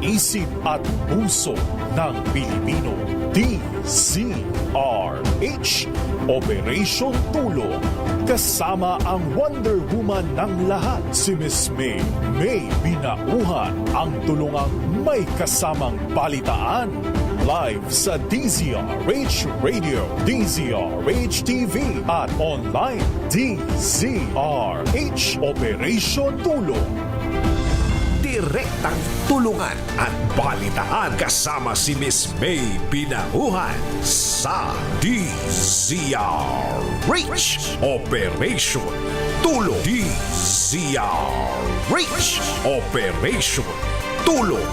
isip at puso ng Pilipino. DZRH, Operation Tulong. Kasama ang Wonder Woman ng lahat, si Miss May Binauhan, ang tulungang may kasamang balitaan. Live sa DZRH Radio, DZRH TV at online DZRH Operation Tulong. Direktang tulungan at balitaan kasama si Miss May Binauhan sa DZRH Operation Tulong. DZRH Operation Tulong.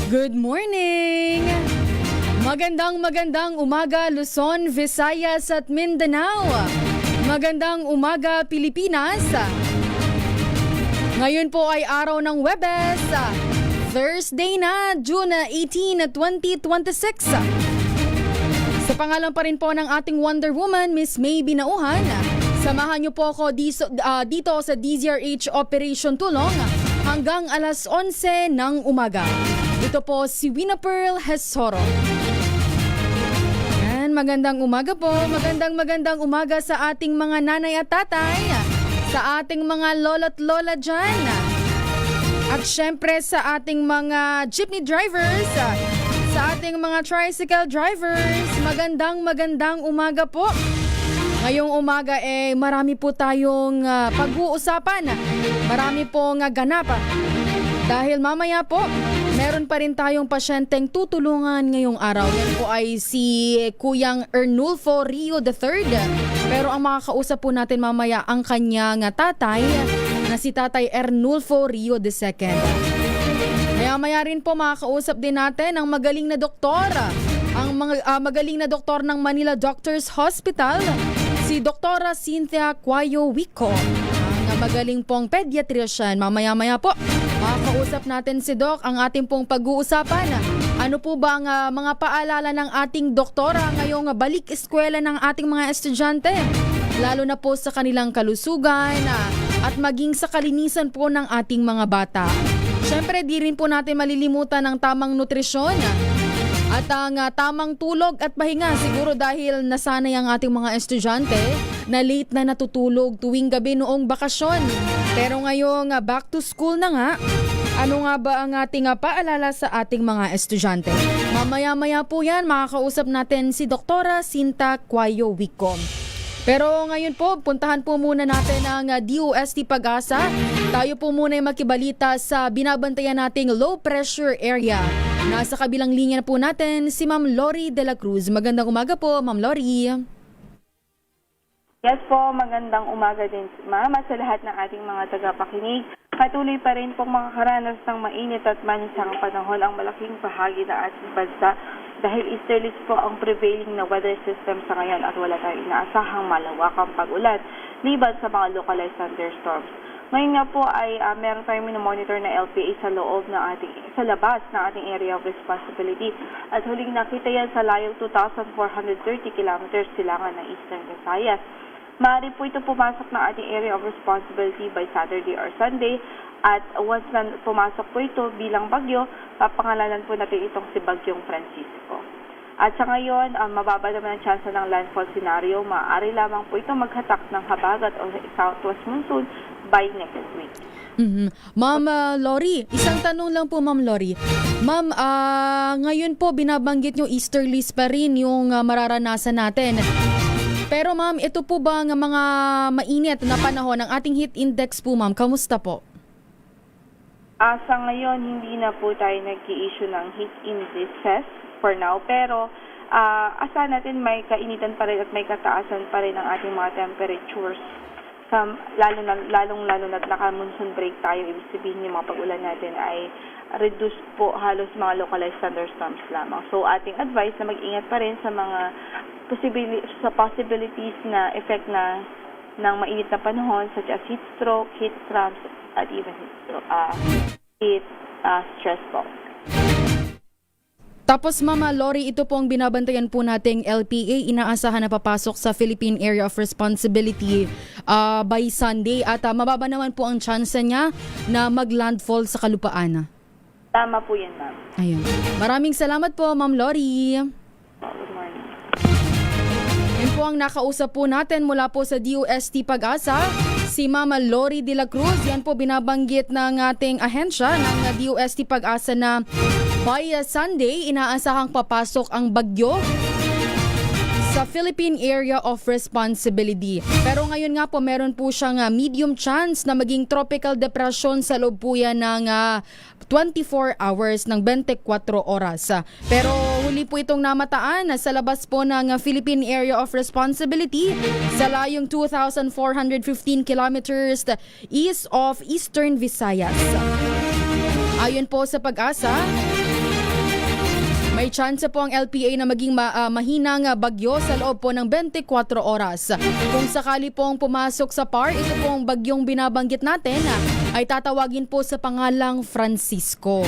Good morning! Magandang umaga Luzon, Visayas at Mindanao. Magandang umaga Pilipinas. Ngayon po ay araw ng Huwebes, Thursday na, June 18, 2026. Sa pangalan pa rin po ng ating Wonder Woman, Miss May Binauhan, samahan niyo po ako dito sa DZRH Operation Tulong hanggang alas 11 ng umaga. Ito po si Wina Pearl Hesoro. Yan, magandang umaga po. Magandang umaga sa ating mga nanay at tatay, sa ating mga lolo't lola dyan, at syempre sa ating mga jeepney drivers, sa ating mga tricycle drivers. Magandang umaga po. Ngayong umaga marami po tayong pag-uusapan. Marami pong ganap. Dahil mamaya po, meron pa rin tayong pasyenteng tutulungan ngayong araw. Yan po ay si Kuyang Ernulfo Rio III. Pero ang makakausap po natin mamaya ang kanyang tatay na si Tatay Ernulfo Rio II. Maya rin po makakausap din natin ang magaling na doktor. Ang magaling na doktor ng Manila Doctors Hospital, si Doktora Cynthia Cuayo Wico. Ang magaling pong pediatrician. Mamaya po, makakausap natin si Doc. Ang ating pong pag-uusapan, ano po ba ang mga paalala ng ating doktora ngayong balik eskwela ng ating mga estudyante, lalo na po sa kanilang kalusugan at maging sa kalinisan po ng ating mga bata. Siyempre, di rin po natin malilimutan ang tamang nutrisyon at ang tamang tulog at pahinga. Siguro dahil nasanay ang ating mga estudyante na late na natutulog tuwing gabi noong bakasyon. Pero ngayong back to school na nga, ano nga ba ang ating paalala sa ating mga estudyante? Mamaya po yan, makakausap natin si Doktora Cynthia Cuayo Wico. Pero ngayon po, puntahan po muna natin ang DOST Pag-asa. Tayo po muna ay makibalita sa binabantayan nating low pressure area. Nasa kabilang linya na po natin si Ma'am Lori De La Cruz. Magandang umaga po, Ma'am Lori. Yes po, magandang umaga din ma'am sa lahat ng ating mga tagapakinig. Patuloy pa rin pong makakaranas ng mainit at maninsang panahon ang malaking bahagi ng ating bansa dahil easterlies po ang prevailing na weather system sa ngayon at wala tayong inaasahang malawakang pag-ulan liban sa mga localized thunderstorms. Ngayon nga po ay meron tayong minomonitor na LPA sa labas ng ating area of responsibility at huling nakita yan sa layong 2,430 kilometers silangan ng Eastern Visayas. Maaari po ito pumasok ng ating area of responsibility by Saturday or Sunday at once na pumasok po ito bilang bagyo, papangalanan po natin itong si Bagyong Francisco. At sa ngayon, mababa naman ang chance ng landfall scenario. Maaari lamang po ito maghatak ng habagat o southwest monsoon by next week. Ma'am Lori, isang tanong lang po Ma'am Lori. Ma'am, ngayon po binabanggit nyo easterlies pa rin yung mararanasan natin. Pero ma'am, ito po ba ang mga mainit na panahon ng ating heat index po ma'am? Kamusta po? Sa ngayon, hindi na po tayo nag-i-issue ng heat indices for now. Pero asahan natin may kainitan pa rin at may kataasan pa rin ang ating mga temperatures lalong-lalo na naka-monsoon break tayo, ibig sabihin yung mga pag-ulan natin ay reduce po, halos mga localized thunderstorms lamang. So ating advice na mag-ingat pa rin sa mga possibilities na effect ng mainit na panahon such as heat stroke, heat cramps, at even heat stress po. Tapos Mama Lori, ito po ang binabantayan po nating LPA. Inaasahan na papasok sa Philippine Area of Responsibility by Sunday. At mababa naman po ang chance niya na mag-landfall sa kalupaan. Tama po yan, ma'am. Ayun. Maraming salamat po, Ma'am Lori. Good morning. Yun po ang nakausap po natin mula po sa DOST Pag-asa, si Mama Lori de la Cruz. Yan po binabanggit ng ating ahensya ng DOST Pag-asa na by Sunday, inaasahang papasok ang bagyo sa Philippine Area of Responsibility. Pero ngayon nga po, meron po siyang medium chance na maging tropical depression sa loob po yan ng 24 hours ng 24 oras. Pero huli po itong namataan sa labas po ng Philippine Area of Responsibility sa layong 2,415 kilometers east of Eastern Visayas. Ayon po sa Pag-asa, may chance po ang LPA na maging mahinang bagyo sa loob po ng 24 oras. Kung sakali pong pumasok sa PAR, ito pong bagyong binabanggit natin ay tatawagin po sa pangalang Francisco.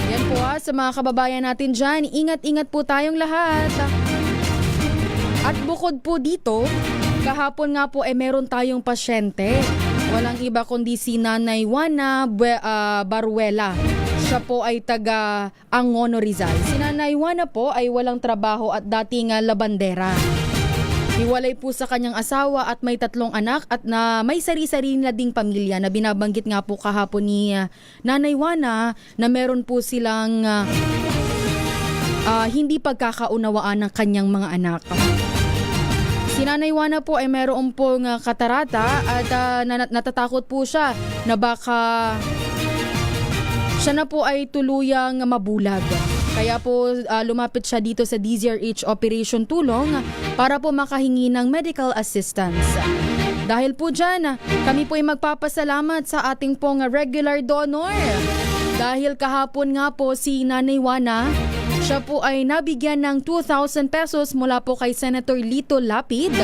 Yan po sa mga kababayan natin dyan, ingat-ingat po tayong lahat. At bukod po dito, kahapon nga po meron tayong pasyente. Walang iba kundi si Nanay Juana Baruela. Siya po ay taga Angono, Rizal. Si Nanay Juana po ay walang trabaho at dating labandera. Hiwalay po sa kanyang asawa at may 3 anak at na may sari-sarili na ding pamilya na binabanggit nga po kahapon ni Nanay Juana na meron po silang hindi pagkakaunawaan ng kanyang mga anak. Si Nanay Juana po ay meron pong katarata at natatakot po siya na baka siya na po ay tuluyang mabulag. Kaya po lumapit siya dito sa DZRH Operation Tulong para po makahingi ng medical assistance. Dahil po dyan, kami po ay magpapasalamat sa ating pong regular donor. Dahil kahapon nga po si Nanay Juana, siya po ay nabigyan ng 2,000 pesos mula po kay Senator Lito Lapid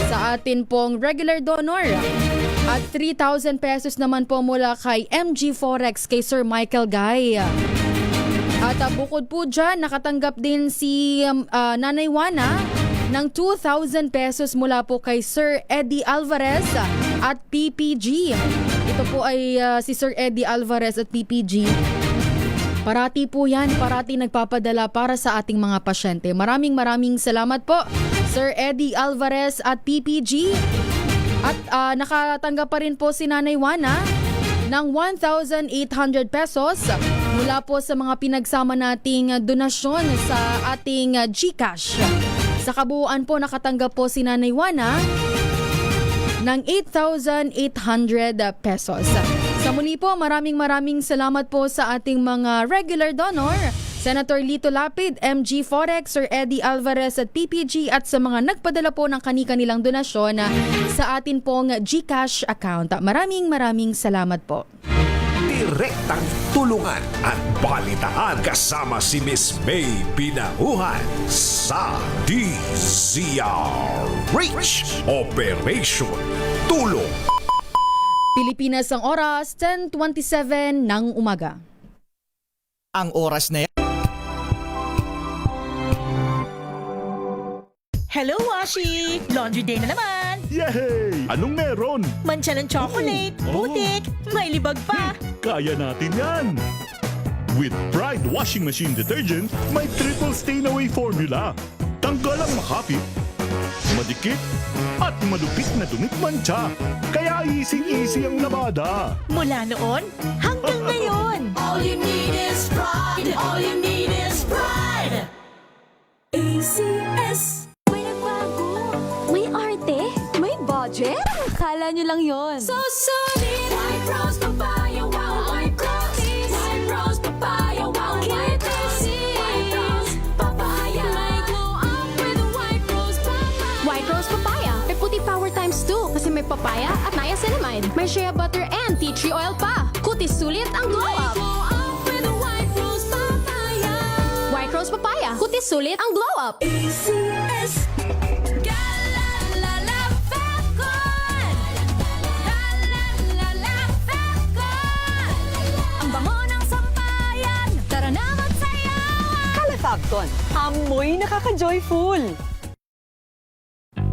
sa atin pong regular donor. At 3,000 pesos naman po mula kay MG Forex kay Sir Michael Guy. At bukod po dyan, nakatanggap din si Nanay Juana ng 2,000 pesos mula po kay Sir Eddie Alvarez at PPG. Ito po ay si Sir Eddie Alvarez at PPG. Parati po yan, parati nagpapadala para sa ating mga pasyente. Maraming salamat po, Sir Eddie Alvarez at PPG. At nakatanggap pa rin po si Nanay Juana ng 1,800 pesos mula po sa mga pinagsama nating donasyon sa ating GCash. Sa kabuuan po, nakatanggap po si Nanay Juana ng 8,800 pesos. Sa muli po, maraming salamat po sa ating mga regular donor, Senator Lito Lapid, MG Forex, Sir Eddie Alvarez at PPG at sa mga nagpadala po ng kani-kanilang donasyon sa atin pong GCash account. Maraming salamat po. Direktang tulungan at balitaan kasama si Miss May Pinahuhan sa DZRH Operation Tulong. Pilipinas ang oras, 10:27 ng umaga. Ang oras na yan. Hello, Washi! Laundry day na naman! Yay! Anong meron? Mancha ng chocolate, putik, may libag pa! Kaya natin yan! With Pride Washing Machine Detergent, may triple stain-away formula. Tanggal ang makapit, madikit, at malupit na dumit mancha. Kaya easy ang labada. Mula noon hanggang ngayon! All you need is pride. All you need is pride. ACS. May nagbago. May arte. May budget. Akala nyo lang yon. So solid. White rose papaya, wow, white rose. White rose papaya, wow, white rose. White rose papaya. May glow up with white rose papaya. White Rose Papaya. puti power times 2 kasi may papaya at niacinamide. May shea butter and tea tree oil pa. Kutis sulit ang glow up. Glow up with a White Rose Papaya. White Rose Papaya. Kutis sulit ang glow up. ACS. Galalala Fapcon. Galalala Fapcon. Ang bango ng sampayan. Tara na magsayawan. Calefabcon, amoy nakaka-joyful.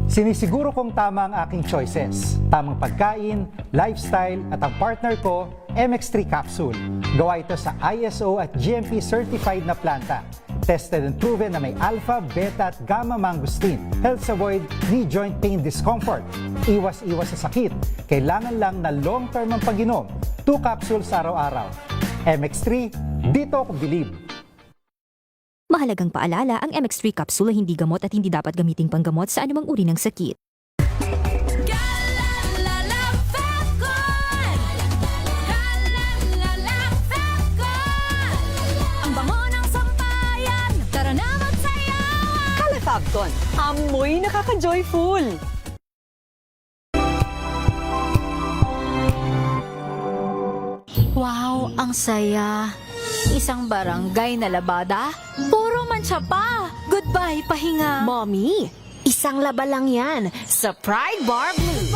Sinisiguro kong tama ang aking choices. Tamang pagkain, lifestyle at ang partner ko, MX3 Capsule. Gawa ito sa ISO at GMP certified na planta. Tested and proven na may alpha, beta at gamma mangosteen. Helps avoid knee joint pain discomfort. Iwas-iwas sa sakit. Kailangan lang na long-term ang pag-inom. 2 capsules araw-araw. MX3, dito ako believe. Mahalagang paalala, ang MX3 capsule ay hindi gamot at hindi dapat gamiting panggamot sa anumang uri ng sakit. Galalala Fapcon. Galalala Fapcon. Ang bango ng sampayan. Tara na magsayawan. Calefabcon, amoy nakaka-joyful. Wow, ang saya. Isang barangay na labada, puro mancha pa. Goodbye, pahinga. Mommy, isang laba lang yan sa Pride Bar Blue.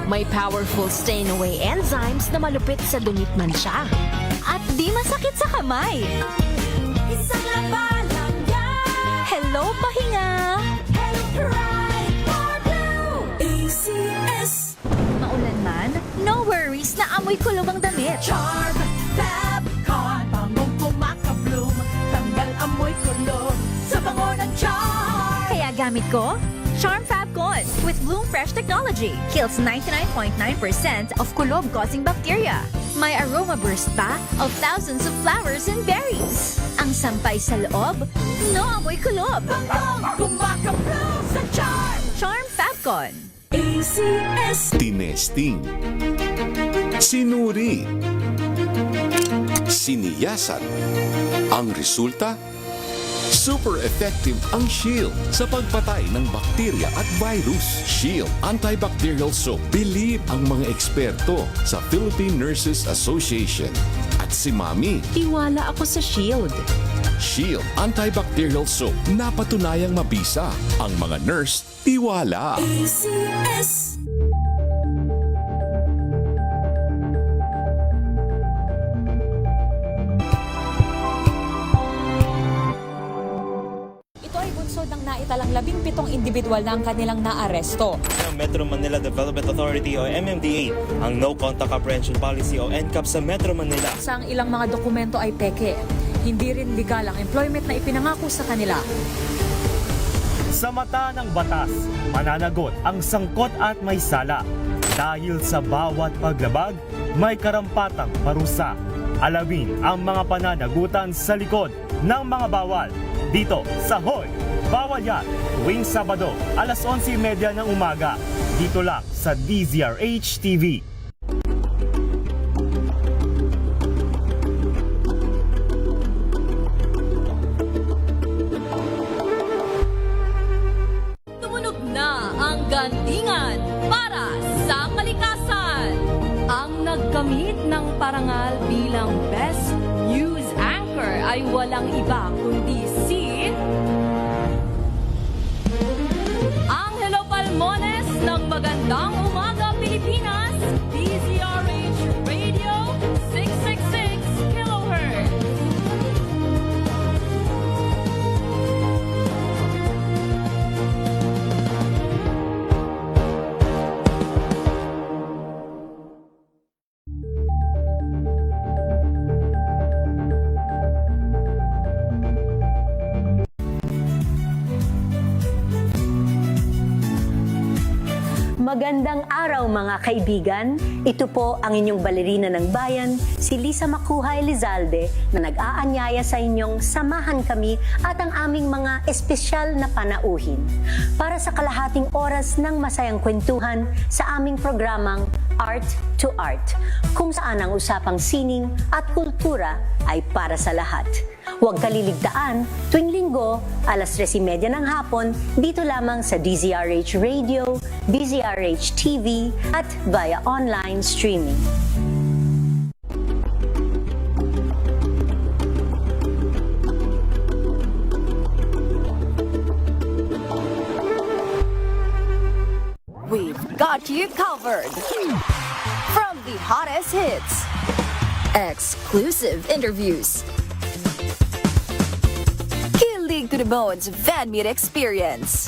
May powerful stain-away enzymes na malupit sa dumit mancha. At di masakit sa kamay. Isang laba lang yan. Hello, pahinga. Hello, Pride Bar Blue. ACS. Maulan man, no worries na amoy kulog ang damit. Charm Fapcon. Bangong kumakabloom. Tanggal amoy kulog sa bango ng charm. Kaya gamit ko, Charm Fapcon with Bloom Fresh technology. Kills 99.9% of kulob-causing bacteria. May aroma burst pa of thousands of flowers and berries. Ang sampay sa loob, no amoy kulob. Bangong kumakabloom sa charm. Charm Fapcon. ACS. Tinesting. Sinuri. Siniyasan. Ang resulta? Super effective ang Shield sa pagpatay ng bakterya at virus. Shield Antibacterial Soap. Believe ang mga eksperto sa Philippine Nurses Association. At si Mami. Tiwala ako sa Shield. Shield Antibacterial Soap. Napatunayang mabisa. Ang mga nurse, tiwala. ACS. Ito ay bunsod ng naitalang 17 individual na ang kanilang naaresto. Ng Metro Manila Development Authority o MMDA ang No Contact Apprehension Policy o NCAP sa Metro Manila. Sa ang ilang mga dokumento ay peke. Hindi rin legal ang employment na ipinangako sa kanila. Sa mata ng batas, mananagot ang sangkot at may sala. Dahil sa bawat paglabag, may karampatang parusa. Alamin ang mga pananagutan sa likod ng mga bawal. Dito sa Hoy! Bawal Yan! Tuwing Sabado, alas 11:30 ng umaga. Dito lang sa DZRH TV. Tumunog na ang gandingan para sa kalikasan. Ang nagkamit ng parangal bilang Best News Anchor ay walang iba kundi si Angelo Palmones ng Magandang Umaga Pilipinas, DZRH Radio 666 kHz. Magandang araw mga kaibigan. Ito po ang inyong balerina ng bayan, si Lisa Makuha Elizalde, na nag-aanyaya sa inyong samahan kami at ang aming mga espesyal na panauhin para sa kalahating oras ng masayang kwentuhan sa aming programang Art to Art, kung saan ang usapang sining at kultura ay para sa lahat. Huwag kaliligtaan, tuwing linggo, alas 3:30 ng hapon, dito lamang sa DZRH Radio, DZRH TV, at via online streaming. We've got you covered. From the hottest hits, exclusive interviews, kilig to the bones fan meet experience,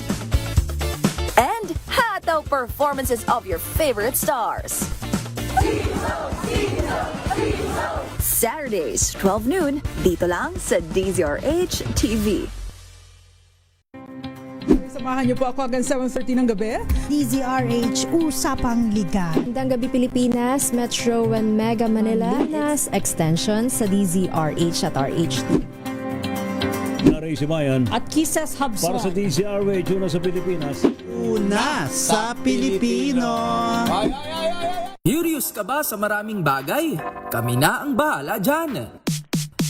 and hataw performances of your favorite stars. Saturdays, 12 noon, dito lang sa DZRH TV. Samahan niyo po ako hanggang 7:30 ng gabi. DZRH Usapang Liga. Magandang gabi Pilipinas, Metro and Mega Manila, nas extension sa DZRH at RH2. Ray Simayan At Kisses Hubson. para sa DZRH, una sa Pilipinas. Una sa Pilipino. Curious ka ba sa maraming bagay? Kami na ang bahala dyan.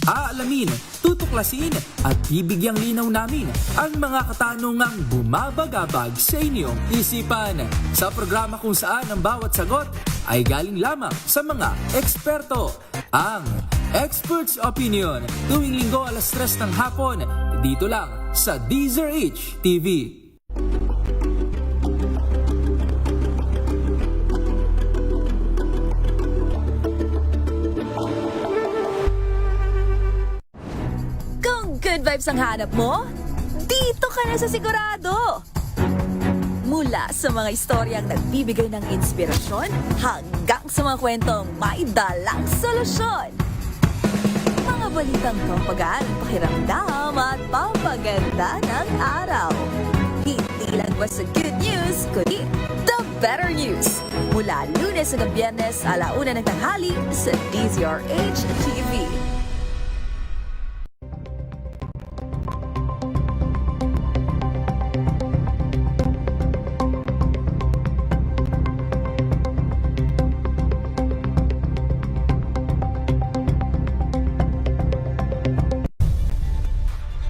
Aalamin, tutuklasin at bibigyang linaw namin ang mga katanungang bumabagabag sa inyong isipan. Sa programa kung saan ang bawat sagot ay galing lamang sa mga eksperto. Ang Expert's Opinion, tuwing linggo alas 3 ng hapon, dito lang sa DZRH TV. Good vibes ang hanap mo? Dito ka na sa sigurado! Mula sa mga istoryang nagbibigay ng inspirasyon hanggang sa mga kwentong may dalang solusyon. Mga balitang pampagaan, pakiramdam at pampaganda ng araw. Hindi lang basta good news, kundi the better news. Mula Lunes hanggang Biyernes, 1:00 ng tanghali sa DZRH TV.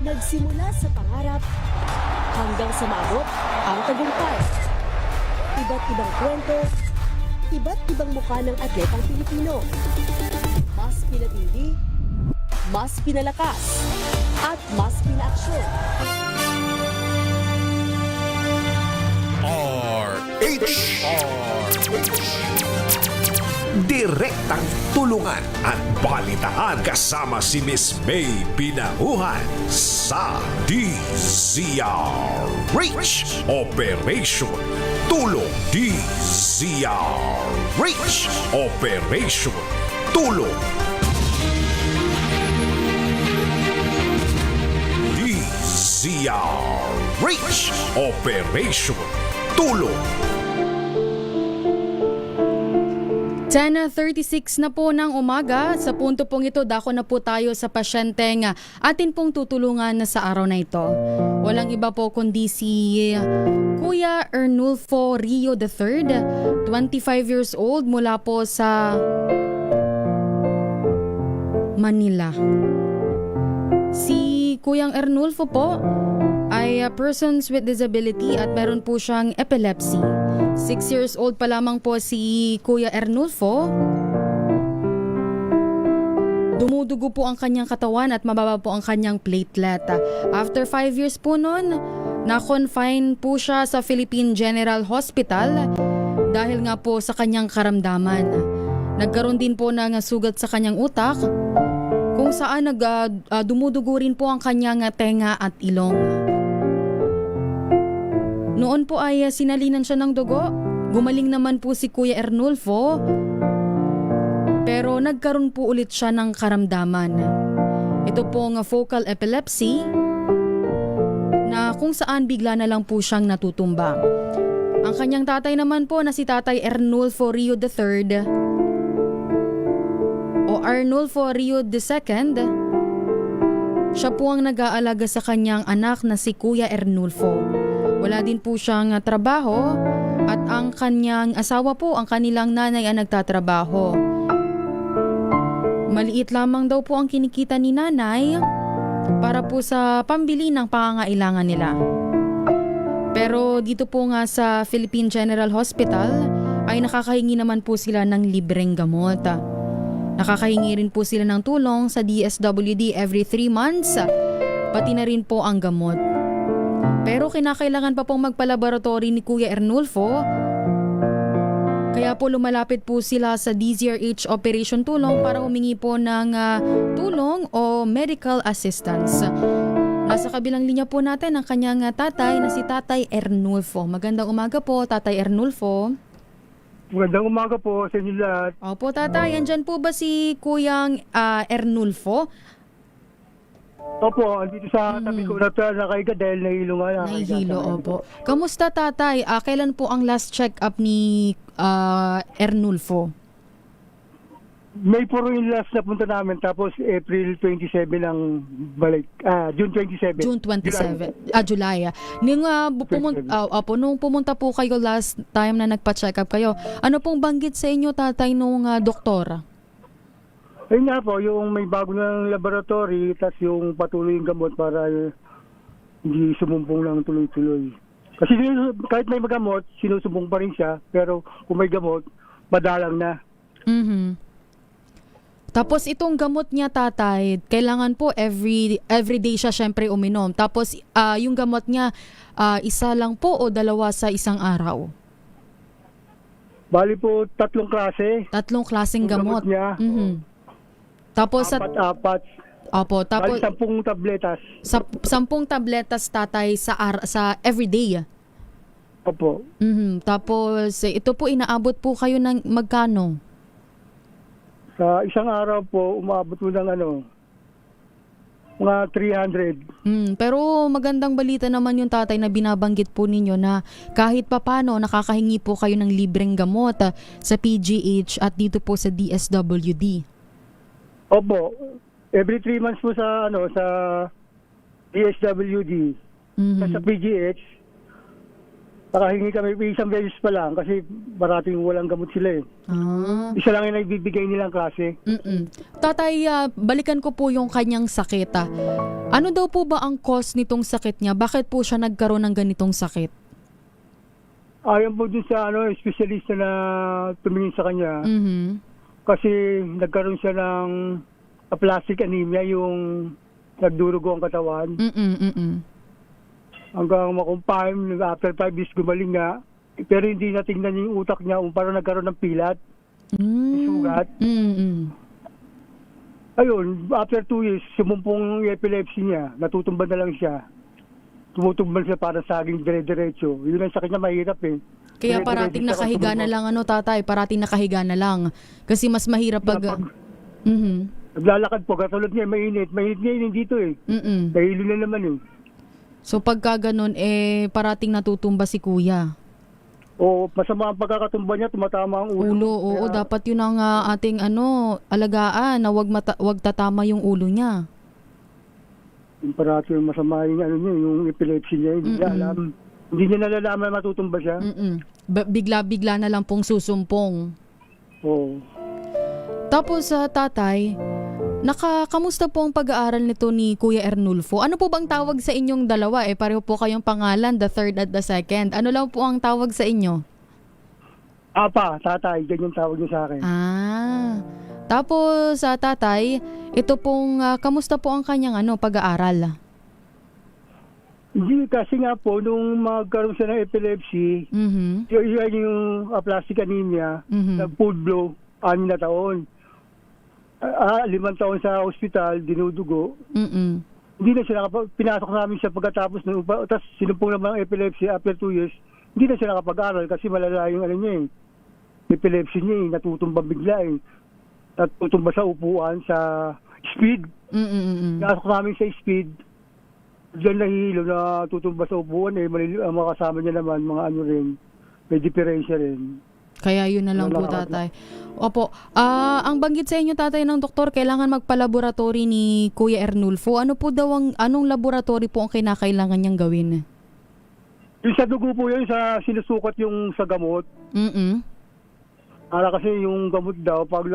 Nagsimula sa pangarap hanggang sa maabot ang tagumpay. Iba't ibang kwento, iba't ibang mukha ng atletang Pilipino. Mas pinatindi, mas pinalakas, at mas pinaaksyon. Direktang tulungan at balitaan kasama si Miss May Pinahuhan sa DZRH Operation Tulong. DZRH Operation Tulong. DZRH Operation Tulong. 10:36 na po ng umaga. Sa punto pong ito, dako na po tayo sa pasyenteng atin pong tutulungan sa araw na ito. Walang iba po kundi si Kuya Ernulfo Rio III, 25 years old, mula po sa Manila. Si Kuyang Ernulfo po ay persons with disability at meron po siyang epilepsy. 6 years old pa lamang po si Kuya Ernulfo. Dumudugo po ang kanyang katawan at mababa po ang kanyang platelet. After 5 years po nun, na-confine po siya sa Philippine General Hospital dahil nga po sa kanyang karamdaman. Nagkaroon din po ng sugat sa kanyang utak kung saan dumudugo rin po ang kanyang tenga at ilong. Noon po ay sinalinan siya ng dugo. Gumaling naman po si Kuya Ernulfo, pero nagkaroon po ulit siya ng karamdaman. Ito pong focal epilepsy na kung saan bigla na lang po siyang natutumba. Ang kanyang tatay naman po na si Tatay Ernulfo Rio III o Ernulfo Rio II, siya po ang nag-aalaga sa kanyang anak na si Kuya Ernulfo. Wala din po siyang trabaho at ang kanyang asawa po, ang kanilang nanay, ang nagtatrabaho. Maliit lamang daw po ang kinikita ni nanay para po sa pambili ng pangangailangan nila. Pero dito po nga sa Philippine General Hospital ay nakakahingi naman po sila ng libreng gamot. Nakakahingi rin po sila ng tulong sa DSWD every 3 months, pati na rin po ang gamot. Pero kinakailangan pa pong magpa-laboratory ni Kuya Ernulfo, kaya po lumalapit po sila sa DZRH Operation Tulong para humingi po ng tulong o medical assistance. Nasa kabilang linya po natin ang kanyang tatay na si Tatay Ernulfo. Magandang umaga po, Tatay Ernulfo. Magandang umaga po sa inyo lahat. Opo, Tatay. Andyan po ba si Kuyang Ernulfo? Opo, andito sa tabi ko na nakaiga dahil nahilo nga. Nahihilo, opo. Kamusta, Tatay? Kailan po ang last check-up ni Ernulfo? May puro yung last na punta namin, tapos April 27 ang balik. June 27. June 27. July. Nung pumunta po kayo last time na nagpa-check up kayo, ano pong banggit sa inyo, Tatay, nung doktor? Ayun nga po, yung may bago ng laboratory, tapos yung patuloy yung gamot para hindi sumumpong lang tuloy-tuloy. Kasi kahit may magamot, sinusumbong pa rin siya, pero kung may gamot, madalang na. Tapos itong gamot niya, Tatay, kailangan po every day siya syempre uminom. Tapos yung gamot niya, isa lang po o dalawa sa isang araw? Bali po, 3 klase. 3 klaseng gamot. Niya. Tapos apat. Opo, tapos bali 10 tabletas. 10 tabletas, Tatay, sa everyday. Opo. Tapos ito po, inaabot po kayo ng magkano? Sa isang araw po, umabot mo ng mga 300. Pero magandang balita naman yung, Tatay, na binabanggit po ninyo na kahit papano nakakahingi po kayo ng libreng gamot sa PGH at dito po sa DSWD. Opo. Every 3 months po sa DSWD. Sa PGH, nakahingi kami isang beses pa lang kasi parating walang gamot sila eh. Isa lang yung nagbibigay nilang klase. Tatay, balikan ko po yung kanyang sakit. Ano daw po ba ang cause nitong sakit niya? Bakit po siya nagkaroon ng ganitong sakit? Ayon po dun sa espesyalista na tumingin sa kanya. Kasi nagkaroon siya ng aplastic anemia, yung nagdurugo ang katawan. Hanggang makumpime, after 5 days gumaling nga. Pero hindi natingnan yung utak niya, parang nagkaroon ng pilat. Sugat. Ayun, after 2 years, sumumpong yung epilepsy niya. Natutumban na lang siya. Tumutumban siya para saging dire-diretso. Yun ang sakit niya, mahirap eh. Kaya parating nakahiga na lang, Tatay? Parating nakahiga na lang. Kasi mas mahirap pag... Naglalakad po, katulad niya, mainit. Mainit ngayon dito eh. Dahil na naman eh. So pagka ganun, parating natutumba si Kuya. O masama ang pagkakatumba niya, tumatama ang ulo. Oo, dapat yun ang ating alagaan, na wag tatama yung ulo niya. Yung parati yung masama yung epilepsy niya, hindi niya alam. Hindi niya nalalaman matutumba siya. Bigla-bigla na lang pong susumpong. Oo. Tapos Tatay, kamusta po ang pag-aaral nito ni Kuya Ernulfo? Ano po bang tawag sa inyong dalawa? Pareho po kayong pangalan, the third at the second. Ano lang po ang tawag sa inyo? Tatay. Ganyan tawag niya sa akin. Tapos Tatay, ito pong, kamusta po ang kanyang pag-aaral? Hindi, kasi nga po, nung magkaroon siya ng epilepsy, yung aplastic anemia, nag-full blow, 6 na taon. 5 taon sa hospital, dinudugo. Hindi na siya pinasok namin siya pagkatapos tapos sinumpong naman ang epilepsy after 2 years. Hindi na siya nakapag-aral kasi malala yung epilepsy niya natutumba bigla natutumba sa upuan, sa speed. Pinasok namin sa speed, diyan nahihilo na tutumba sa upuan mga kasama niya naman, mga may diferensya rin. Kaya yun na lang po, Tatay. Opo. Ang banggit sa inyo, Tatay, ng doktor, kailangan magpa-laboratory ni Kuya Ernulfo. Ano po daw anong laboratory po ang kinakailangan niyang gawin? Yung sa dugo po yun, sinusukat yung sa gamot. Kasi yung gamot daw, pag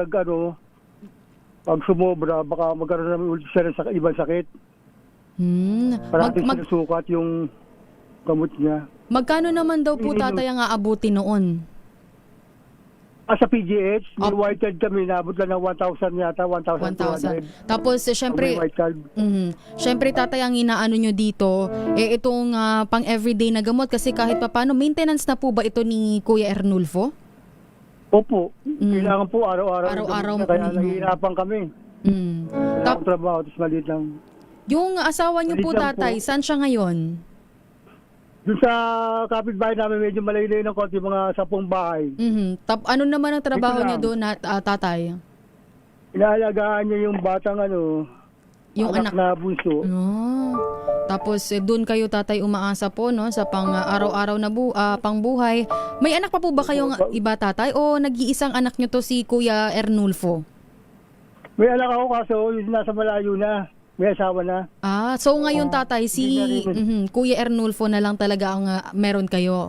sumobra, baka magkaroon namin ulit siya sa ibang sakit. Parating sinusukat yung gamot niya. Magkano naman daw po tatay ang aabuti noon? Sa PGH, may white card kami, naabot lang ng 1,000 yata, 1,200. 1,000. Tapos, syempre, May white card. syempre tatay, ang inaano nyo dito, itong pang everyday na gamot, kasi kahit papano, maintenance na po ba ito ni Kuya Ernulfo? Opo. Kailangan po araw-araw. Araw-araw. Kaya nahihirapan kami. Ang trabaho, tapos maliit lang. Yung asawa nyo po, Maliit lang tatay, po. saan siya ngayon? Doon sa kapitbahay namin, medyo malayo-layo ng konti, mga 10 bahay. Ano naman ang trabaho Ito lang. niya doon, tatay? Inaalagaan niya yung batang Yung anak na bunso. Tapos doon kayo tatay umaasa po no sa pang araw-araw na pangbuhay. May anak pa po ba kayong iba tatay o nag-iisang anak nyo to si Kuya Ernulfo? May anak ako kaso yung nasa malayo na. May asawa na. So ngayon tatay si Kuya Ernulfo na lang talaga ang meron kayo.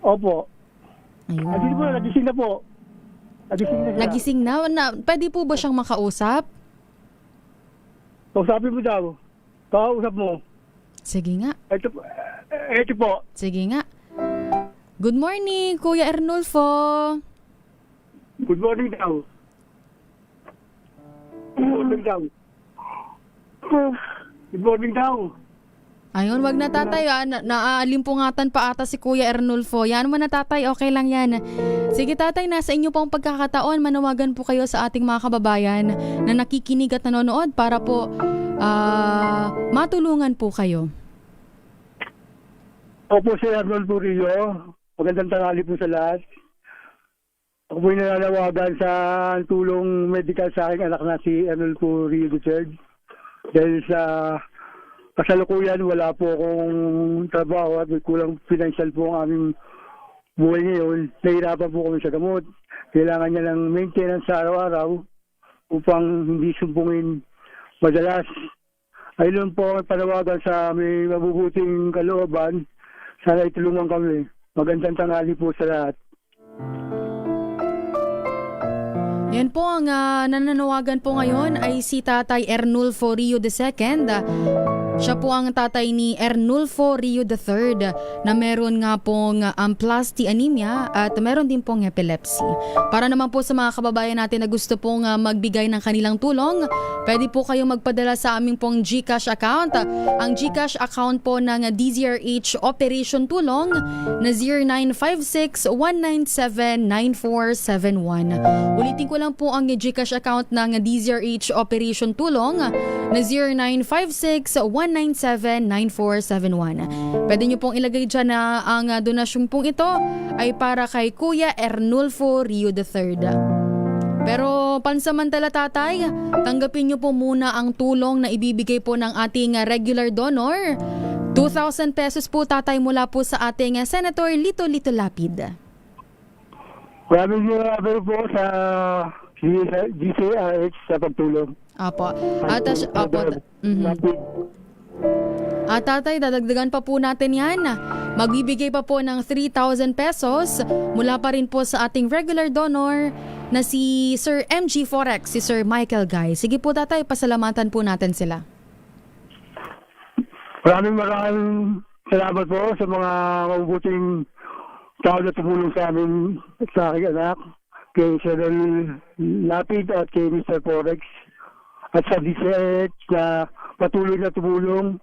Opo. Ayun. Nagising na po. Nagising na siya. Nagising na. Pwede po ba siyang makausap? Kausapin mo daw. Kausap mo. Sige nga. Ito po. Sige nga. Good morning, Kuya Ernulfo. Good morning daw. Good morning daw. Good morning daw. Ayun, wag na tatay. Naalimpungatan pa ata si Kuya Ernulfo. Yan mo na tatay, okay lang yan. Sige tatay, nasa inyo pong pagkakataon, manawagan po kayo sa ating mga kababayan na nakikinig at nanonood para po matulungan po kayo. Opo, si Arnolfo Rio. Magandang tanghali po sa lahat. Ako po'y nananawagan sa tulong medical sa aking anak na si Arnolfo Rio III. Dahil sa kasalukuyan, wala po akong trabaho at may kulang financial po ang aming buhay ngayon. Nahirapan po kami sa gamot. Kailangan niya ng maintenance sa araw-araw upang hindi sumbungin madalas. Ayun po ang panawagan sa may mabubuting kalooban. Sana itulungan kami. Magandang tanghali po sa lahat. Yan po ang nananawagan po ngayon ay si Tatay Ernulfo Rio II. Siya po ang tatay ni Ernulfo Rio III na meron nga pong amplasty anemia at meron din pong epilepsy. Para naman po sa mga kababayan natin na gusto pong magbigay ng kanilang tulong, pwede po kayong magpadala sa aming pong GCash account. Ang GCash account po ng DZRH Operation Tulong na 0956-197-9471. Ulitin ko lang po ang GCash account ng DZRH Operation Tulong na 0956-197-9471. Pwede nyo pong ilagay dyan na ang donasyon pong ito ay para kay Kuya Ernulfo Rio III. Pero pansamantala tatay, tanggapin nyo po muna ang tulong na ibibigay po ng ating regular donor. 2,000 pesos po tatay mula po sa ating Senator Lito Lapid. Maraming salamat po sa GCRH sa pagtulong. Apo. At tatay, dadagdagan pa po natin yan. Magbibigay pa po ng 3,000 pesos mula pa rin po sa ating regular donor na si Sir MG Forex, si Sir Michael Guy. Sige po tatay, pasalamatan po natin sila. Maraming salamat po sa mga mabubuting tao na tumulong sa amin, sa aking anak, kay Sir Lapid at kay Mr. Forex at sa DCH na patuloy na tumulong.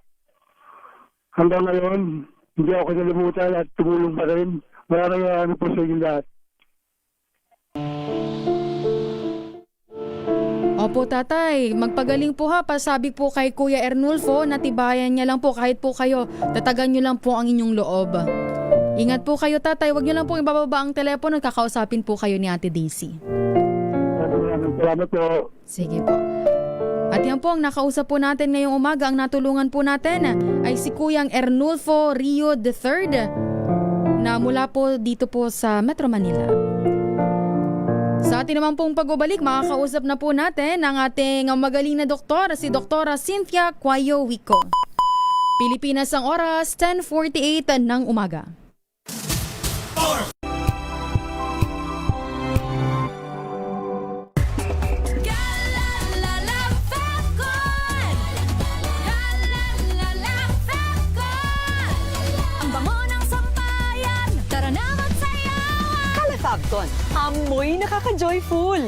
Hanggang ngayon, hindi ako kinalimutan at tumulong pa rin. Maraming po sa inyo lahat. Opo tatay, magpagaling po ha. Pasabi po kay Kuya Ernulfo na tibayan niya lang po kahit po kayo. Tatagan niyo lang po ang inyong loob. Ingat po kayo tatay, wag niyo lang po ibababa ang telepono at kakausapin po kayo ni Ate Daisy. Salamat po. Sige po. At yan po ang nakausap po natin ngayong umaga. Ang natulungan po natin ay si Kuyang Ernulfo Rio III na mula po dito po sa Metro Manila. Sa atin naman pong pagbabalik, makakausap na po natin ang ating magaling na doktor, si Doktora Cynthia Cuayo Wico. Pilipinas ang oras, 10:48 ng umaga. Fabcon, amoy nakaka-joyful.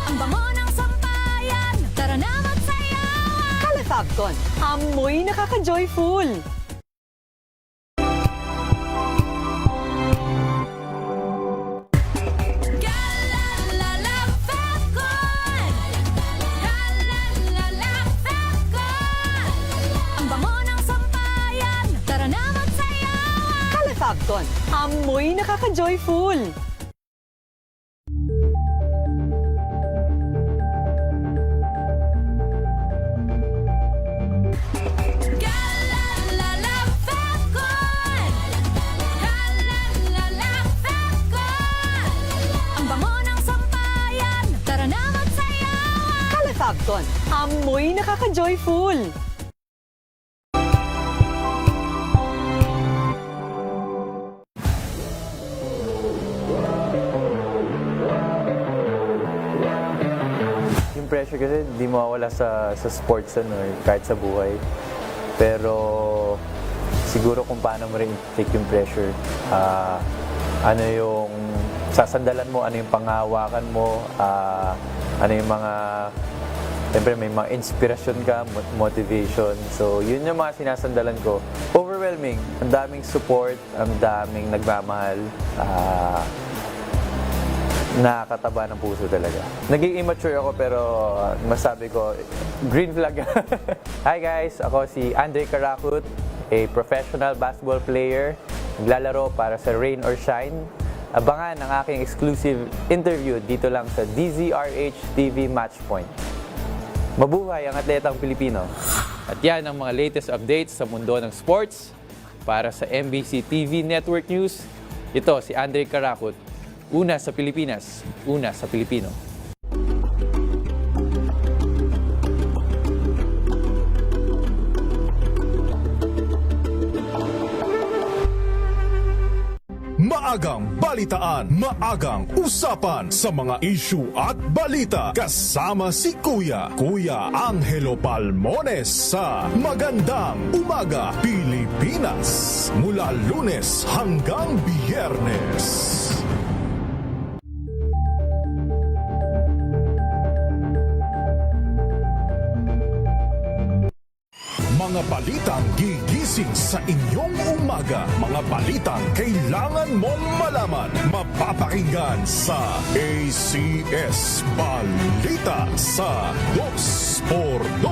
Ang bango ng sampayan, tara na magsayawan. Kala Fabcon, amoy nakaka-joyful. Ang bango ng sampayan, tara na magsayawan. Kala Fabcon, amoy nakaka-joyful. Ang bango ng sampayan, tara na magsayawan. Kala Fabcon, amoy nakaka-joyful. Yung pressure kasi di mawawala sa sports kahit sa buhay. Pero siguro kung paano mo rin take yung pressure. Ano yung sasandalan mo, ano yung panghawakan mo, ano yung mga, siyempre may mga inspirasyon ka, motivation. So yun yung mga sinasandalan ko. Overwhelming. Ang daming support, ang daming nagmamahal. Nakakataba ng puso talaga. Naging immature ako pero masabi ko, green flag. Hi guys, ako si Andre Caracot, a professional basketball player. Naglalaro para sa Rain or Shine. Abangan ang aking exclusive interview dito lang sa DZRH TV Matchpoint. Mabuhay ang atletang Pilipino. At yan ang mga latest updates sa mundo ng sports. Para sa MBC TV Network News, ito si Andre Caracot. Una sa Pilipinas, una sa Pilipino. Maagang balitaan, maagang usapan sa mga issue at balita. Kasama si Kuya Angelo Palmones sa Magandang Umaga Pilipinas. Mula Lunes hanggang Biyernes. Mga balitang gigising sa inyong umaga. Mga balitang kailangan mong malaman. Mapapakinggan sa ACS Balita sa 2x2.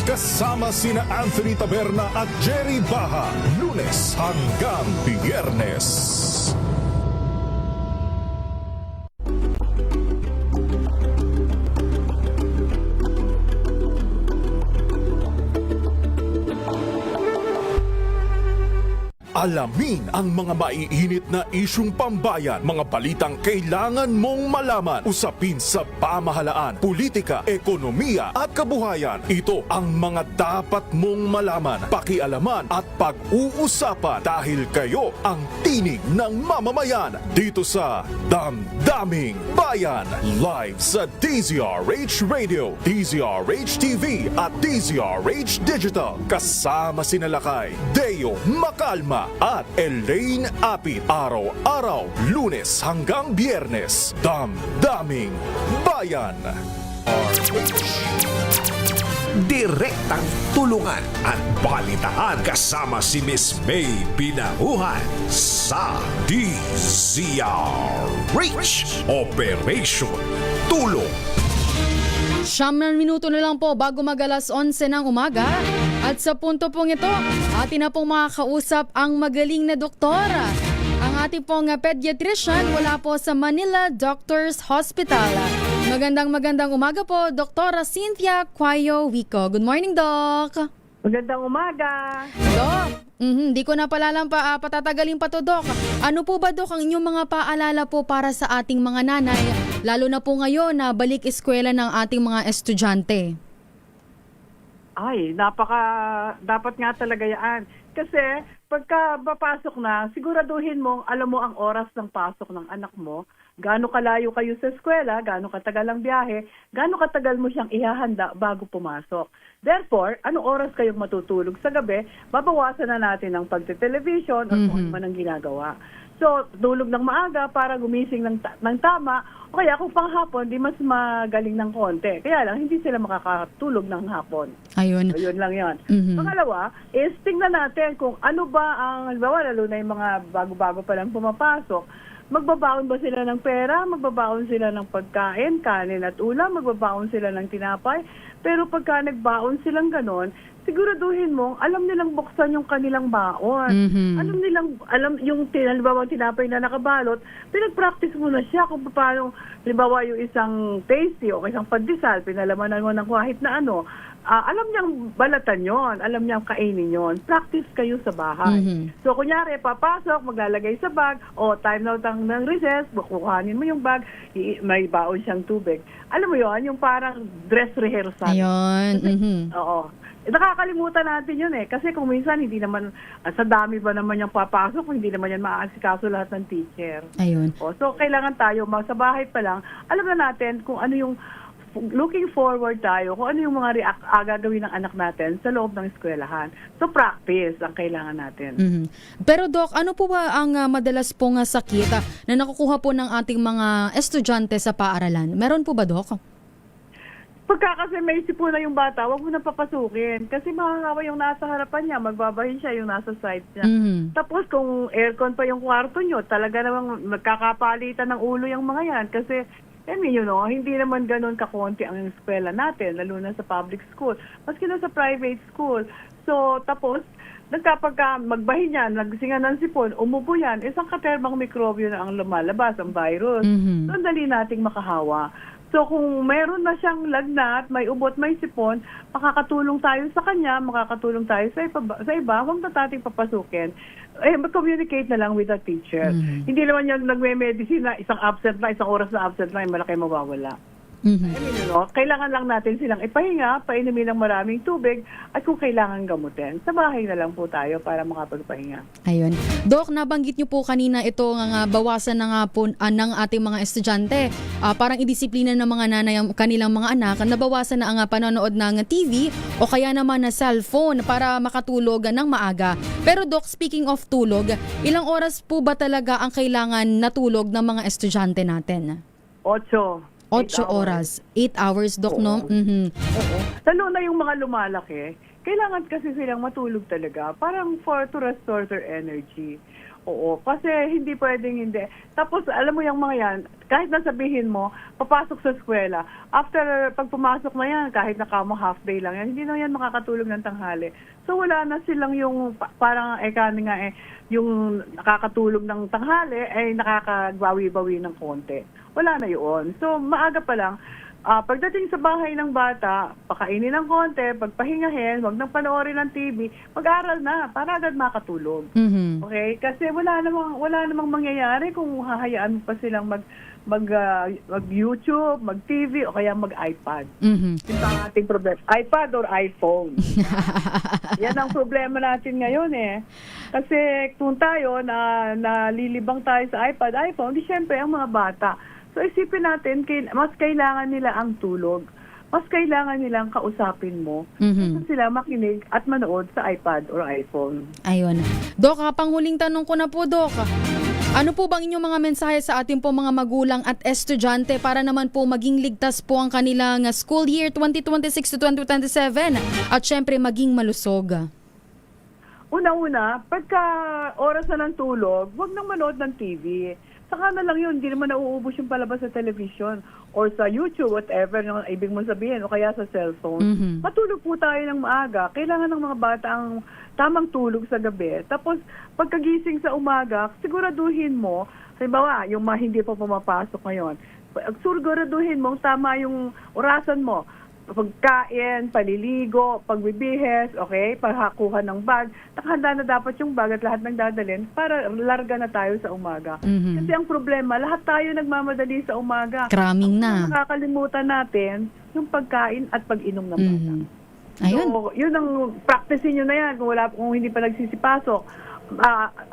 Kasama sina Anthony Taberna at Jerry Baha. Lunes hanggang Biyernes. Alamin ang mga maiinit na isyung pambayan, mga balitang kailangan mong malaman, usapin sa pamahalaan, politika, ekonomiya at kabuhayan. Ito ang mga dapat mong malaman, pakialaman at pag-uusapan dahil kayo ang tinig ng mamamayan dito sa Damdaming Bayan. Live sa DZRH Radio, DZRH TV at DZRH Digital. Kasama sina Lakay, Deo Macalma at Elaine Apit. Araw-araw, Lunes hanggang Biyernes. Damdaming Bayan. Direktang tulungan at balitaan kasama si Miss May Pinahuhan sa DZRH Operation Tulong. 9 minuto na lang po bago mag-alas 11 ng umaga. At sa punto pong ito, atin na pong makakausap ang magaling na doktora. Ang ating pong pediatrician wala po sa Manila Doctors Hospital. Magandang umaga po, Doktora Cynthia Cuayo Wico. Good morning, Doc. Magandang umaga. Doc, di ko na patatagalin pa to, Doc. Ano po ba, Doc, ang inyong mga paalala po para sa ating mga nanay, lalo na po ngayon na balik eskwela ng ating mga estudyante? Ay, dapat nga talaga yan. Kasi pagka papasok na, siguraduhin mo, alam mo ang oras ng pasok ng anak mo, gaano kalayo kayo sa eskwela, gaano katagal ang biyahe, gaano katagal mo siyang ihahanda bago pumasok. Therefore, anong oras kayong matutulog sa gabi, babawasan na natin ang pagte-television o kung ano man ang ginagawa. So, tulog ng maaga para gumising ng tama, o kaya kung panghapon, di mas magaling ng konti. Kaya lang, hindi sila makakatulog ng hapon. Ayun. So, yun lang yun. Mhm. Pangalawa, is tingnan natin kung ano ba ang, halimbawa, lalo na yung mga bago-bago pa lang pumapasok, magbabaon ba sila ng pera, magbabaon sila ng pagkain, kanin at ulam, magbabaon sila ng tinapay. Pero pagka nagbaon silang ganon, siguraduhin mo, alam nilang buksan yung kanilang baon. Alam yung halimbawa tinapay na nakabalot, pinag-practice mo na siya kung paano, halimbawa yung isang tasty o isang pandesal, pinalamanan mo ng kahit na ano, alam niyang balatan yon, alam niyang kainin yon. Practice kayo sa bahay. So, kunyari, papasok, maglalagay sa bag, o time now ng recess, kukuhanin mo yung bag, may baon siyang tubig. Alam mo yon, yung parang dress rehearsal. Ayun. Oo. Nakakalimutan natin yun kasi kung minsan hindi naman, sa dami ba naman yung papasok, hindi naman yan maaasikaso lahat ng teacher. Ayun. So, kailangan tayo, sa bahay pa lang, alam na natin kung ano yung looking forward tayo kung ano yung mga gagawin ng anak natin sa loob ng eskwelahan. So, practice ang kailangan natin. Pero Doc, ano po ba ang madalas pong sakit na nakukuha po ng ating mga estudyante sa paaralan? Meron po ba, Doc? Pagka kasi may sipon na yung bata, wag mo na papasukin. Kasi makakawa yung nasa harapan niya, magbabahin siya yung nasa side niya. Tapos kung aircon pa yung kwarto nyo, talaga namang magkakapalitan ng ulo yung mga yan. Kasi hindi naman ganun kakonti ang eskwela natin, lalo na sa public school. Maski na sa private school. So, tapos, nagkapagka magbahin yan, nagsinga ng sipon, umubo yan, isang katerbang mikrobyo na ang lumalabas, ang virus. So, dali nating makahawa. So, kung meron na siyang lagnat, may ubot, may sipon, makakatulong tayo sa kanya, makakatulong tayo sa iba, huwag na nating papasukin. Mag-communicate na lang with the teacher. Hindi naman yung nagme-medicine na isang oras na absent na, malaki mawawala. Kailangan lang natin silang ipahinga, painumin ng maraming tubig, at kung kailangan gamutin, sa bahay na lang po tayo para makapagpahinga. Ayun. Doc, nabanggit niyo po kanina ito nga bawasan na nga po ng ating mga estudyante. Parang idisiplina ng mga nanay ang kanilang mga anak, nabawasan na ang panonood ng TV o kaya naman na cellphone para makatulog ng maaga. Pero Doc, speaking of tulog, ilang oras po ba talaga ang kailangan natulog ng mga estudyante natin? 8 oras. 8 hours, Doc, no? Oo. Lalo na yung mga lumalaki, kailangan kasi silang matulog talaga. Parang to restore their energy. Oo. Kasi hindi pwedeng hindi. Tapos, alam mo yung mga yan, kahit nasabihin mo, papasok sa eskwela, after pag pumasok na yan, kahit nakamo half day lang yan, hindi na yan makakatulog ng tanghali. So, wala na silang yung, parang, yung nakakatulog ng tanghali, nakakagbawi-bawi ng konti. Wala na yun. So, maaga pa lang, pagdating sa bahay ng bata, pakainin ng konti, pagpahingahin, huwag nang panoorin ng TV, mag-aral na para agad makatulog. Okay? Kasi wala namang mangyayari kung hahayaan mo pa silang mag-YouTube, mag-TV, o kaya mag-iPad. Ito ang ating problema. iPad or iPhone. Yan ang problema natin ngayon Kasi kung tayo nalilibang tayo sa iPad, iPhone, di syempre ang mga bata. So isipin natin, mas kailangan nila ang tulog. Mas kailangan nilang kausapin mo. Kasi sila makinig at manood sa iPad or iPhone. Ayun. Doc, panghuling tanong ko na po, Doc. Ano po bang inyong mga mensahe sa ating po mga magulang at estudyante para naman po maging ligtas po ang kanilang school year 2026 to 2027 at syempre maging malusog? Una-una, pagka oras na ng tulog, huwag nang manood ng TV. Saka na lang yun, hindi naman nauubos yung palabas sa television or sa YouTube, whatever yung ibig mo sabihin, o kaya sa cellphone. Matulog po tayo ng maaga. Kailangan ng mga bata ang tamang tulog sa gabi. Tapos, pagkagising sa umaga, siguraduhin mo, halimbawa, yung hindi pa pumapasok ngayon, siguraduhin mo, tama yung orasan mo. Pagkain, paliligo, pagbibihes, okay, paghakuha ng bag, nakahanda na dapat yung bag at lahat ng dadalhin para larga na tayo sa umaga. Kasi ang problema, lahat tayo nagmamadali sa umaga. Cramming na. Nakakalimutan natin yung pagkain at pag-inom ng bata. Ayun. So, yun ang practice nyo na yan kung hindi pa nagsisipasok.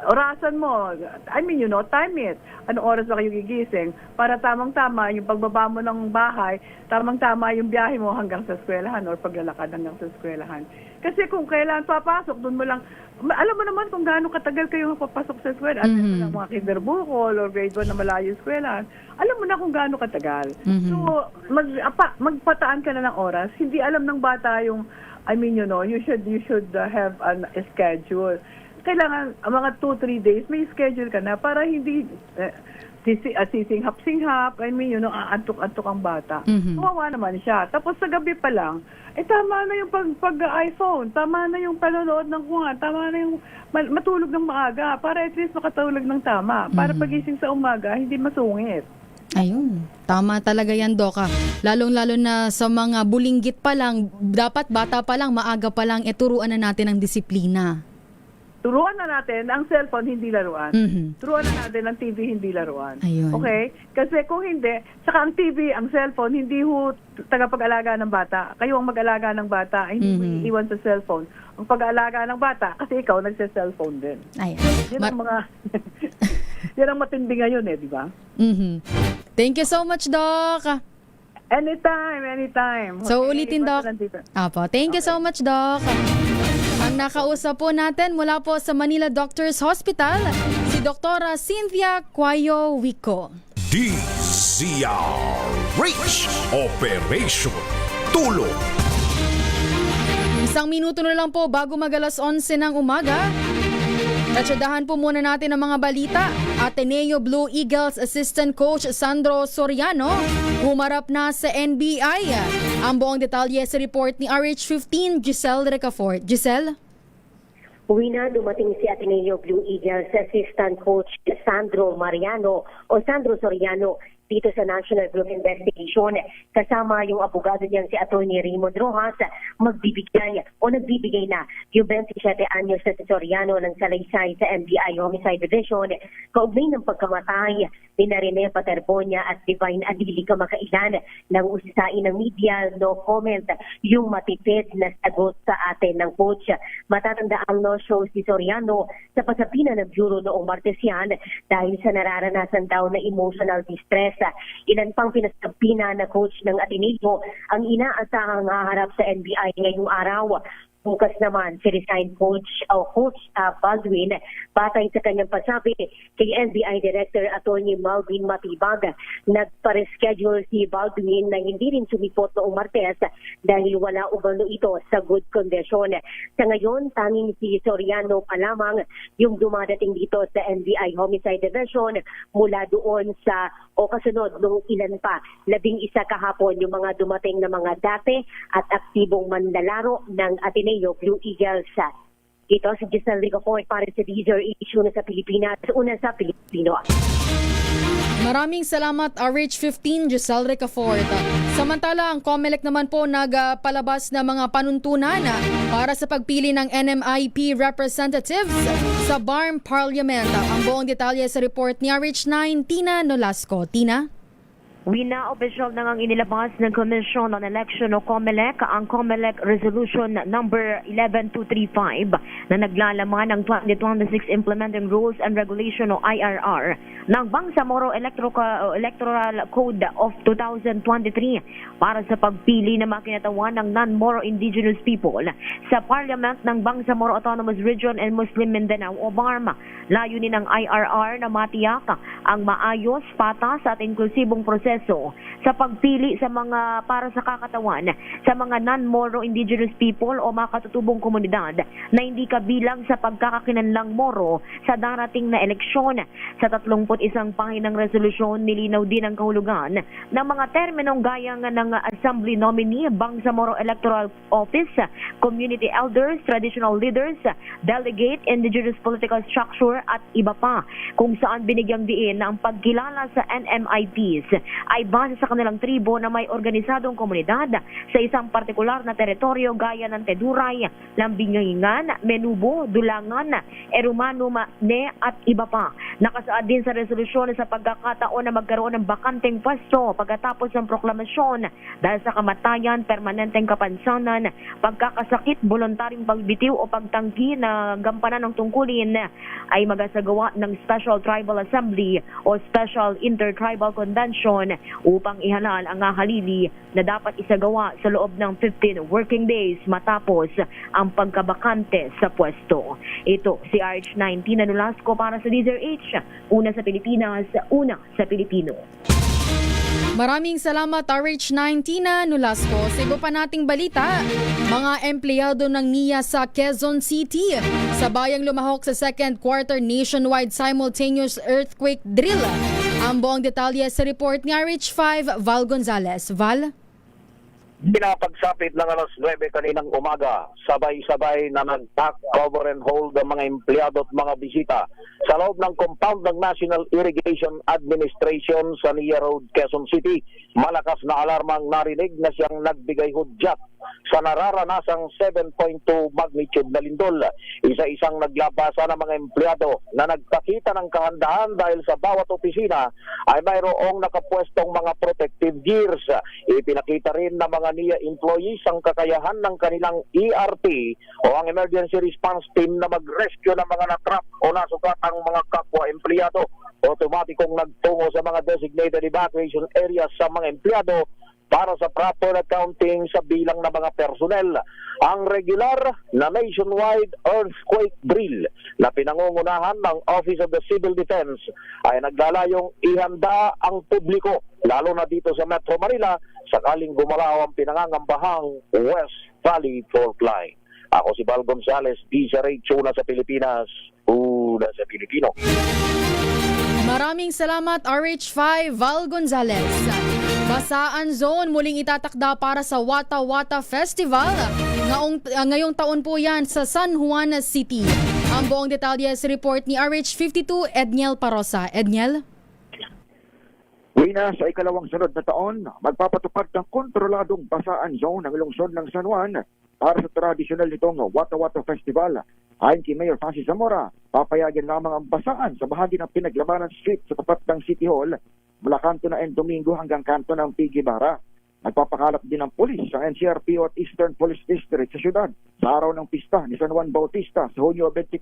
orasan mo. I mean, time it. Anong oras ba kayo gigising? Para tamang-tama yung pagbaba mo ng bahay, tamang-tama yung biyahe mo hanggang sa eskwelahan or paglalakad hanggang sa eskwelahan. Kasi kung kailan papasok, doon mo lang, alam mo naman kung gaano katagal kayo papasok sa eskwela. At ng mga kinderbukol or grade 1 na malayo eskwelahan, alam mo na kung gaano katagal. So, magpataan ka na ng oras. Hindi alam ng bata yung, you should have a schedule. Kailangan, mga 2-3 days, may schedule ka na para hindi sisinghap-singhap, antok-antok ang bata. Kawawa naman siya. Tapos sa gabi pa lang, tama na yung pag-iPhone, tama na yung panonood ng tama na yung matulog ng maaga para at least makatulog ng tama. Para pagising sa umaga, hindi masungit. Ayun, tama talaga yan, Doka. Lalong-lalo na sa mga bulinggit pa lang, dapat bata pa lang, maaga pa lang, turuan na natin ang disiplina. Turuan na natin ang cellphone, hindi laruan. Turuan na natin ang TV, hindi laruan. Ayun. Okay? Kasi kung hindi, saka ang TV, ang cellphone, hindi tagapag-alaga ng bata. Kayo ang mag-alaga ng bata, hindi mo iiwan sa cellphone. Ang pag-alaga ng bata, kasi ikaw nagsa-cellphone din. Ayun. Yan ang mga... yan ang matindi ngayon di ba? Thank you so much, Doc. Anytime. So, ulitin, Doc. Apo, thank you so much, Doc. Ang nakausap po natin mula po sa Manila Doctors Hospital, si Dr. Cynthia Cuayo Wico. DZRH Operation Tulong. Isang minuto na lang po bago mag-alas 11 ng umaga. Tatsadahan po muna natin ang mga balita. Ateneo Blue Eagles Assistant Coach Sandro Soriano humarap na sa NBI. Ang buong detalye sa report ni RH15 Giselle Recafort. Giselle? Uwi na dumating si Ateneo Blue Eagles Assistant Coach Sandro Soriano dito sa National Group Investigation. Kasama yung abogado niyang si Atty. Raymond Rojas, nagbibigay na yung 27 anyos na si Soriano ng salaysay sa NBI Homicide Division kaugnay ng pagkamatay ni Rene Paterbonia at Divine Adili kamakailan ng usisain ng media. No comment yung matipid na sagot sa atin ng coach. Matatandaan no-show si Soriano sa pasapina ng Bureau noong Martes yan dahil sa nararanasan daw na emotional distress. Ilan pang pinasampina na coach ng Ateneo ang inaasahang haharap sa NBI ngayong araw. Bukas naman si resigned Coach Baldwin, batay sa kanyang pasabi kay NBI Director Atty. Malvin Matibag, nagpa-reschedule si Baldwin na hindi rin sumipot noong Martes dahil wala umano ito sa good condition. Sa ngayon, tanging si Soriano pa lamang yung dumadating dito sa NBI Homicide Division mula doon sa kasunod nung ilan pa, 11 kahapon yung mga dumating na mga dati at aktibong manlalaro ng Ateneo Blue Eagles. Ito si Giselle Recafort para sa Deezer issue na sa Pilipinas, una sa Pilipino. Maraming salamat RH15 Giselle Recafort. Samantala, ang COMELEC naman po nagpalabas na mga panuntunan para sa pagpili ng NMIP representatives sa BARM Parliament. Ang buong detalye sa report ni RH9 Tina Nolasco. Tina? Wina-official na ngang inilabas ng Commission on Election o COMELEC ang COMELEC Resolution number 11235 na naglalaman ng 2026 Implementing Rules and Regulation o IRR ng Bangsamoro Electoral Code of 2023 para sa pagpili na makinatawan ng non-Moro Indigenous people sa Parliament ng Bangsamoro Autonomous Region and Muslim Mindanao o BARM. Layunin ng IRR na matiyak ang maayos, patas at inklusibong proseso sa pagpili sa mga para sa kakatawan sa mga non-Moro Indigenous people o makatutubong komunidad na hindi kabilang sa pagkakakinanlang Moro sa darating na eleksyon. Sa 31 pahinang resolusyon, nilinaw din ang kahulugan ng mga terminong gaya ng Assembly Nominee, Bangsamoro Electoral Office, Community Elders, Traditional Leaders, Delegate, Indigenous Political Structure at iba pa, kung saan binigyang diin na ang pagkilala sa NMIPs ay base sa kanilang tribo na may organisadong komunidad sa isang partikular na teritoryo gaya ng Teduray, Lambingangan, Menubo, Dulangan, Erumano, Ne at iba pa. Nakasaad din sa resolusyon sa pagkakataon na magkaroon ng bakanteng pwesto pagkatapos ng proklamasyon dahil sa kamatayan, permanenteng kapansanan, pagkakasakit, voluntaryong pagbitiw o pagtanggi na gampanan ng tungkulin ay magasagawa ng Special Tribal Assembly o Special Intertribal Convention upang ihalal ang halili na dapat isagawa sa loob ng 15 working days matapos ang pagkabakante sa pwesto. Ito si RH19 na Nolasco para sa DZRH, una sa Pilipinas, una sa Pilipino. Maraming salamat RH19 na Nolasco. Sa iba pa nating balita, mga empleyado ng NIA sa Quezon City sabayang lumahok sa second quarter nationwide simultaneous earthquake drill. Ang buong detalye sa report ni RH5, Val Gonzalez. Val? Pinapagsapit ng alas 9 kaninang umaga, sabay-sabay na nag-pack, cover and hold ang mga empleyado at mga bisita sa loob ng compound ng National Irrigation Administration sa Nia Road, Quezon City. Malakas na alarmang narinig na siyang nagbigay hudyat sa nararanasang 7.2 magnitude na lindol. Isa-isang naglabasa ng mga empleyado na nagpakita ng kahandaan dahil sa bawat opisina ay mayroong nakapwestong mga protective gears. Ipinakita rin ng mga NIA employees ang kakayahan ng kanilang ERT o ang Emergency Response Team na mag-rescue ng mga natrap o nasugatan mga kapwa empleyado. Otomatikong nagtungo sa mga designated evacuation areas sa mga empleyado para sa proper accounting sa bilang ng mga personnel. Ang regular na nationwide earthquake drill na pinangungunahan ng Office of the Civil Defense ay naglalayong ihanda ang publiko, lalo na dito sa Metro Manila, sakaling gumalaw ang pinangangambahang West Valley Fault Line. Ako si Val Gonzalez, DZRH, una sa Pilipinas, una sa Pilipino. Maraming salamat RH5, Val Gonzalez. Basaan Zone muling itatakda para sa Wata Wata Festival. Ngayong taon po yan sa San Juan City. Ang buong detalye sa report ni RH52, Edniel Parosa. Edniel? Wina, sa ikalawang sunod na taon, magpapatupad ng kontroladong basaan zone ang lungsod ng San Juan para sa tradisyonal nitong Wata Wata Festival. Ayon kay Mayor Francis Zamora, papayagan lamang ang basaan sa bahagi ng Pinaglabanan Street sa tapat ng City Hall mula kanto na Domingo hanggang kanto ng P. Guevara. Nagpapakalap din ng pulis ang NCRPO at Eastern Police District sa syudad sa araw ng pista ni San Juan Bautista sa Hunyo 24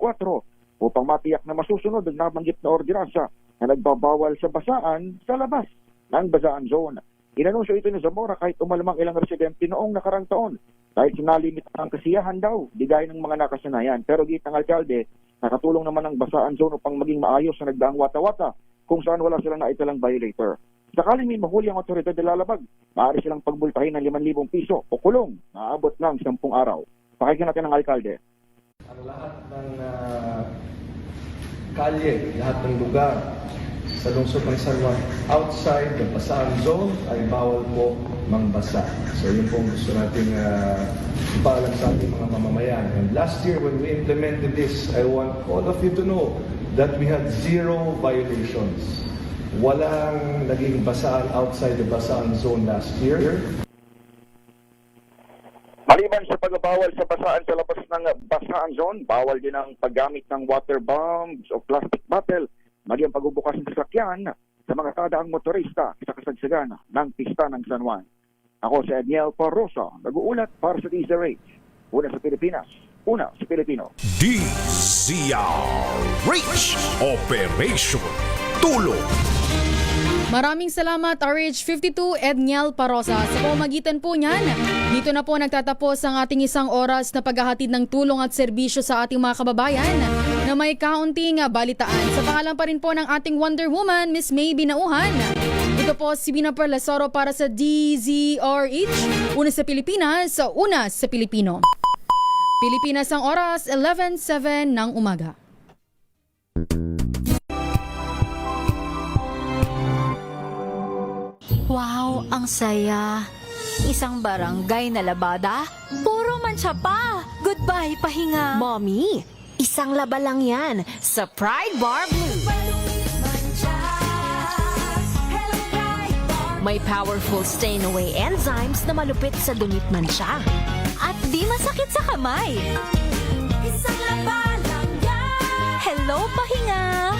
upang matiyak na masusunod ang nabanggit na ordinansa na nagbabawal sa basaan sa labas ng basaan zone. Inanunsyo ito ni Zamora kahit umalamang ilang residente noong nakarang taon dahil sinalimit ang kasiyahan daw, di gaya ng mga nakasanayan. Pero git ng alkalde, nakatulong naman ang basaan zone upang maging maayos na nagdaang wata-wata kung saan wala silang naitalang violator. Sakaling may mahuli ang otoridad na lalabag, maaari silang pagbultahin ng 5,000 piso o kulong na aabot ng 10 araw. Pakinggan natin ang alkalde. Ang lahat ng kalye, lahat ng lugar sa lungsod ng San Juan outside the basaan zone ay bawal po mangbasa. So yun po gusto nating ipaalam sa ating mga mamamayan. And last year when we implemented this, I want all of you to know that we had 0 violations. Walang naging basaan outside the basaan zone last year. Maliban sa pagbabawal sa basaan sa labas ng basaan zone, bawal din ang paggamit ng water bombs o plastic bottle, maging pagbubukas ng sasakyan sa mga kadaang motorista sa kasagsagan ng pista ng San Juan. Ako si Edniel Parrosa, nag-uulat para sa DZRH. Una sa Pilipinas, una sa Pilipino. DZRH Operation Tulong. Maraming salamat RH52, Edniel Parosa. Sa pamamagitan po niyan, dito na po nagtatapos ang ating isang oras na paghahatid ng tulong at serbisyo sa ating mga kababayan na may kaunting balitaan. Sa pangalan pa rin po ng ating Wonder Woman, Miss May Binauhan. Ito po si Bina Perlasoro para sa DZRH, una sa Pilipinas, una sa Pilipino. Pilipinas ang oras, 11:07 ng umaga. Wow, ang saya. Isang barangay na labada, puro mancha pa. Goodbye, pahinga. Mommy, isang laba lang yan sa Pride Bar Blue. May powerful stain-away enzymes na malupit sa dunit mancha. At di masakit sa kamay. Isang laba lang yan. Hello, pahinga.